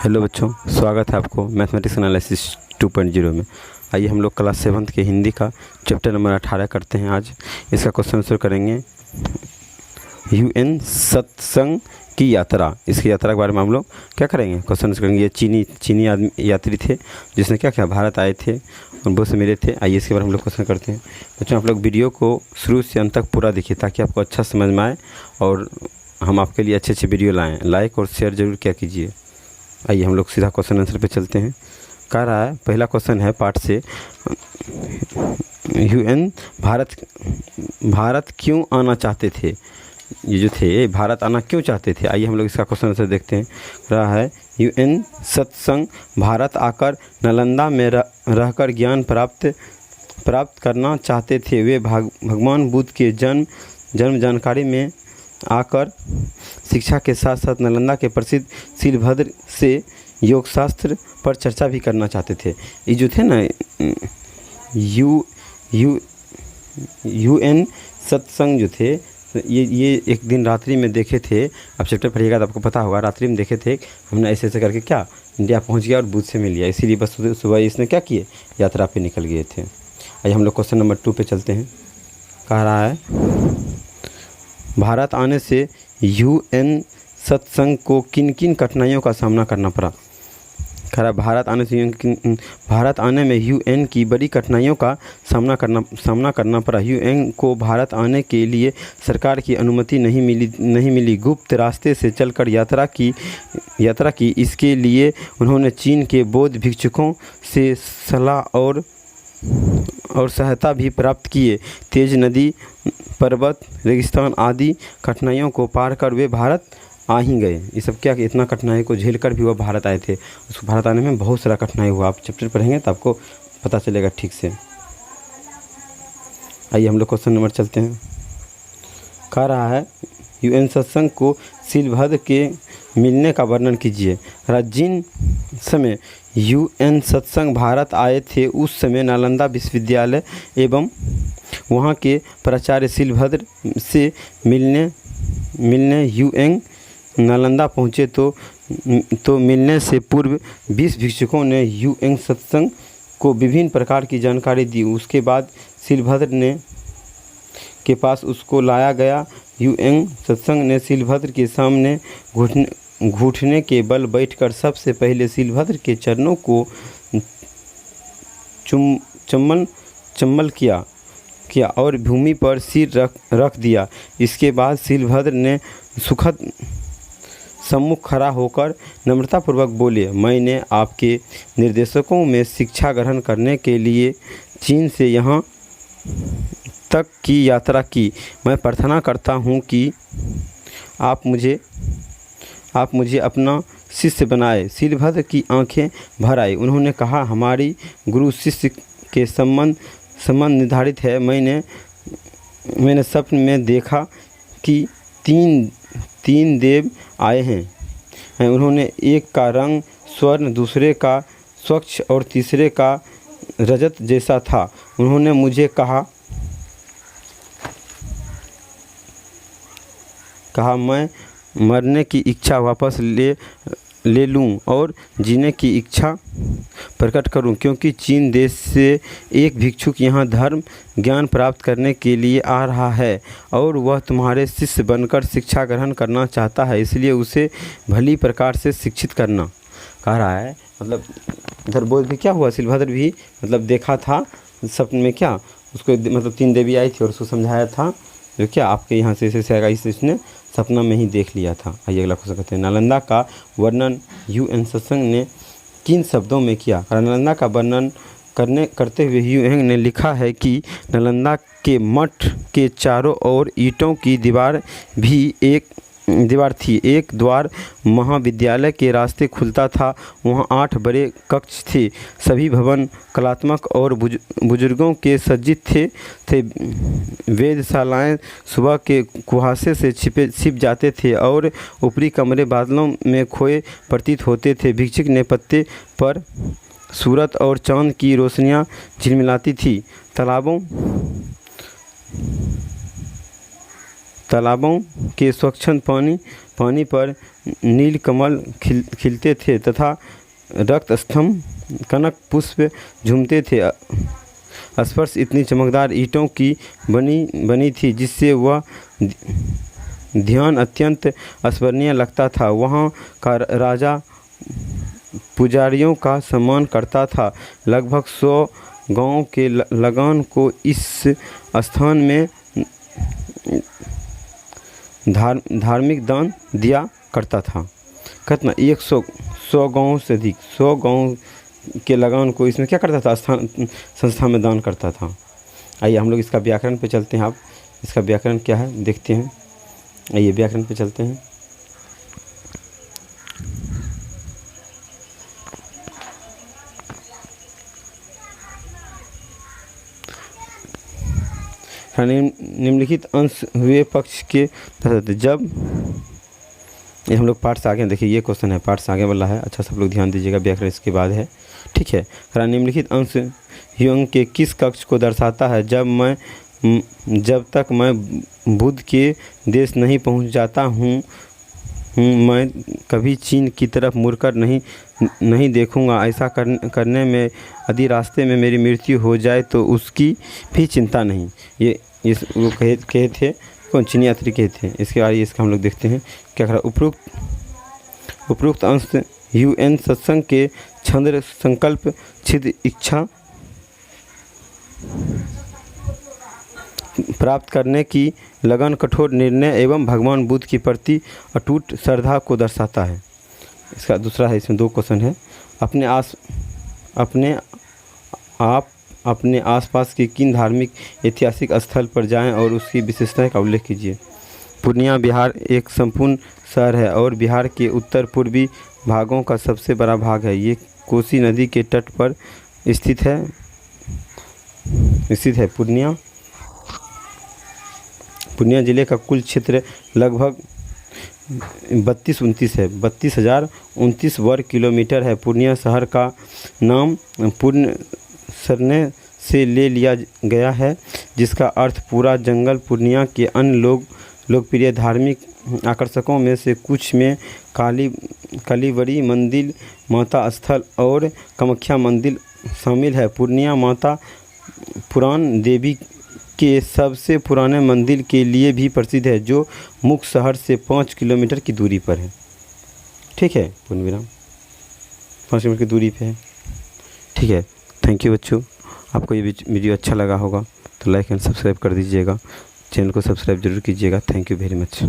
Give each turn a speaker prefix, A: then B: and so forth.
A: Hello बच्चों, स्वागत है आपको मैथमेटिक्स एनालिसिस 2.0 में। आइए हम लोग क्लास 7 के हिंदी का चैप्टर नंबर 18 करते हैं। आज इसका क्वेश्चन आंसर करेंगे। यूएन सत्संग की यात्रा, इसकी यात्रा के बारे में हम लोग क्या करेंगे, क्वेश्चन आंसर करेंगे। ये चीनी आदमी यात्री थे जिसने क्या किया, भारत आए थे और बहुत से मिले थे। आइए इसके बारे में हम लोग क्वेश्चन करते हैं। बच्चों, आप लोग वीडियो को शुरू से अंत तक पूरा देखिए ताकि आपको अच्छा समझ में आए और हम आपके लिए अच्छे वीडियो लाएँ। लाइक और शेयर ज़रूर क्या कीजिए। आइए हम लोग सीधा क्वेश्चन आंसर पे चलते हैं। कह रहा है, पहला क्वेश्चन है पार्ट से, यूएन भारत क्यों आना चाहते थे। ये जो थे भारत आना क्यों चाहते थे। आइए हम लोग इसका क्वेश्चन आंसर देखते हैं। कह रहा है, यूएन सत्संग भारत आकर नालंदा में रहकर ज्ञान प्राप्त करना चाहते थे। वे भगवान बुद्ध के जन्म जानकारी में आकर शिक्षा के साथ साथ नालंदा के प्रसिद्ध सीलभद्र से योगशास्त्र पर चर्चा भी करना चाहते थे। ये जो थे ना यूएन सत्संग जो थे, ये एक दिन रात्रि में देखे थे। आप चैप्टर पढ़िएगा तो आपको पता होगा। रात्रि में देखे थे, हमने ऐसे करके क्या इंडिया पहुंच गया और बुद्ध से मिल लिया। इसीलिए बस सुबह इसने क्या किए, यात्रा पे निकल गए थे। आइए हम लोग क्वेश्चन नंबर 2 पे चलते हैं। कह रहा है, भारत आने से यूएन सत्संग को किन किन कठिनाइयों का सामना करना पड़ा। कह रहा, भारत आने में यूएन की बड़ी कठिनाइयों का सामना करना पड़ा। यूएन को भारत आने के लिए सरकार की अनुमति नहीं मिली। गुप्त रास्ते से चलकर यात्रा की। इसके लिए उन्होंने चीन के बौद्ध भिक्षुकों से सलाह और सहायता भी प्राप्त किए। तेज नदी, पर्वत, रेगिस्तान आदि कठिनाइयों को पार कर वे भारत आ ही गए। ये सब क्या कि इतना कठिनाई को झेल कर भी वह भारत आए थे। उसको भारत आने में बहुत सारा कठिनाई हुआ। आप चैप्टर पढ़ेंगे तो आपको पता चलेगा ठीक से। आइए हम लोग क्वेश्चन नंबर चलते हैं। कह रहा है, यूएन सत्संग को सीलभद्र के मिलने का वर्णन कीजिए। जिन समय यूएन सत्संग भारत आए थे उस समय नालंदा विश्वविद्यालय एवं वहाँ के प्राचार्य सीलभद्र से मिलने यूएन नालंदा पहुँचे तो मिलने से पूर्व 20 भिक्षुकों ने यूएन सत्संग को विभिन्न प्रकार की जानकारी दी। उसके बाद सीलभद्र के पास उसको लाया गया। यूएन सत्संग ने सीलभद्र के सामने घुटने के बल बैठकर सबसे पहले सीलभद्र के चरणों को चुम्बन किया और भूमि पर सिर रख दिया। इसके बाद सीलभद्र ने सुखद सम्मुख खड़ा होकर नम्रतापूर्वक बोले, मैंने आपके निर्देशकों में शिक्षा ग्रहण करने के लिए चीन से यहाँ तक की यात्रा की। मैं प्रार्थना करता हूँ कि आप मुझे अपना शिष्य बनाए। सीलभद्र की आंखें भर आई। उन्होंने कहा, हमारी गुरु शिष्य के संबंध निर्धारित है। मैंने स्वप्न में देखा कि तीन देव आए हैं। उन्होंने एक का रंग स्वर्ण, दूसरे का स्वच्छ और तीसरे का रजत जैसा था। उन्होंने मुझे कहा मैं मरने की इच्छा वापस ले लूं और जीने की इच्छा प्रकट करूं, क्योंकि चीन देश से एक भिक्षुक यहाँ धर्म ज्ञान प्राप्त करने के लिए आ रहा है और वह तुम्हारे शिष्य बनकर शिक्षा ग्रहण करना चाहता है। इसलिए उसे भली प्रकार से शिक्षित करना। कह रहा है, मतलब इधर बोध भी क्या हुआ, सीलभद्र भी मतलब देखा था स्वप्न में, क्या उसको मतलब 3 देवी आई थी और उसको समझाया था जो क्या आपके यहाँ से ऐसे आएगा, इसने सपना में ही देख लिया था। आइए अगला क्वेश्चन करते हैं। नालंदा का वर्णन यूएन सत्संग ने किन शब्दों में किया। नालंदा का वर्णन करते हुए यूएन ने लिखा है कि नालंदा के मठ के चारों ओर ईंटों की दीवार थी। एक द्वार महाविद्यालय के रास्ते खुलता था। वहाँ 8 बड़े कक्ष थे। सभी भवन कलात्मक और बुजुर्गों के सज्जित थे। वेधशालाएं सुबह के कुहासे से छिप जाते थे और ऊपरी कमरे बादलों में खोए प्रतीत होते थे। भिक्षुक ने पत्ते पर सूरज और चांद की रोशनियां झिलमिलाती थी। तालाबों के स्वच्छ पानी पर नीलकमल खिलते थे तथा रक्तस्तंभ कनक पुष्प झूमते थे। स्पर्श इतनी चमकदार ईंटों की बनी थी जिससे वह ध्यान अत्यंत स्मरणीय लगता था। वहाँ का राजा पुजारियों का सम्मान करता था। लगभग 100 गांव के लगान को इस स्थान में धार्मिक दान दिया करता था। कितना 100 गाँव से अधिक 100 गांव के लगान को इसमें क्या करता था, संस्था में दान करता था। आइए हम लोग इसका व्याकरण पे चलते हैं। आप इसका व्याकरण क्या है देखते हैं। आइए व्याकरण पे चलते हैं। निम्नलिखित अंश हुए पक्ष के जब ये हम लोग पार्ट से आगे देखिए, ये क्वेश्चन है पार्ट से आगे वाला है। अच्छा सब लोग ध्यान दीजिएगा, व्याकरण इसके बाद है, ठीक है। निम्नलिखित अंश ह्यूंग के किस कक्ष को दर्शाता है? जब तक मैं बुद्ध के देश नहीं पहुंच जाता हूं, मैं कभी चीन की तरफ मुड़कर नहीं देखूंगा। ऐसा करने में यदि रास्ते में मेरी मृत्यु हो जाए तो उसकी भी चिंता नहीं। ये वो कहे थे कौन? चीनी यात्री कहे थे। इसके बाद इसका हम लोग देखते हैं क्या करा। उपरोक्त अंश UN सत्संग के छंद संकल्प छिद इच्छा प्राप्त करने की लगन, कठोर निर्णय एवं भगवान बुद्ध के प्रति अटूट श्रद्धा को दर्शाता है। इसका दूसरा है, इसमें 2 क्वेश्चन है। अपने आसपास के किन धार्मिक ऐतिहासिक स्थल पर जाएं और उसकी विशेषताएं का उल्लेख कीजिए। पूर्णिया बिहार एक संपूर्ण शहर है और बिहार के उत्तर पूर्वी भागों का सबसे बड़ा भाग है। ये कोसी नदी के तट पर स्थित है। पूर्णिया जिले का कुल क्षेत्र लगभग 32,029 वर्ग किलोमीटर है। पूर्णिया शहर का नाम पूर्ण सरने से ले लिया गया है, जिसका अर्थ पूरा जंगल। पूर्णिया के अन्य लोकप्रिय धार्मिक आकर्षकों में से कुछ में कालीवरी मंदिर, माता स्थल और कामाख्या मंदिर शामिल है। पूर्णिया माता पुराण देवी के सबसे पुराने मंदिर के लिए भी प्रसिद्ध है, जो मुख्य शहर से 5 किलोमीटर की दूरी पर है। ठीक है, पूर्ण विराम 5 किलोमीटर की दूरी पे है। ठीक है, थैंक यू बच्चों। आपको ये वीडियो अच्छा लगा होगा तो लाइक एंड सब्सक्राइब कर दीजिएगा। चैनल को सब्सक्राइब जरूर कीजिएगा। Thank you very much.